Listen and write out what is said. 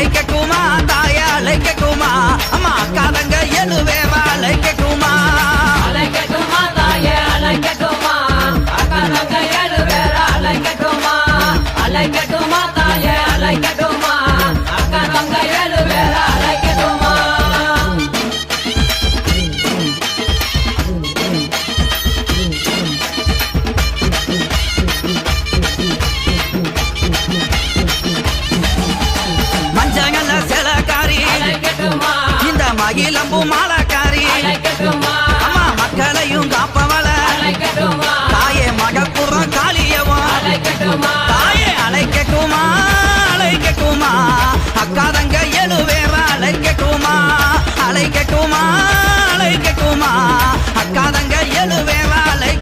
அழைக்கட்டுமா தாய அழைக்கட்டுமா அம்மா அக்காதங்க 7 பேரா அழைக்கட்டுமா அழைக்கட்டுமா தாயே அழைக்கட்டுமா அக்காதங்க 7 பேரா அழைக்கட்டுமா அழைக்கட்டுமா தாயே அழைக்கட்டுமா அக்காதங்க 7 பேரா அழைக்கட்டுமா மஞ்சங்கல்ல சிலக்காரி இந்த மகிழம்பு மாலக்காரி அம்மா மக்களையும் காப்பவள தாயே மகப்புறம் காளியவன்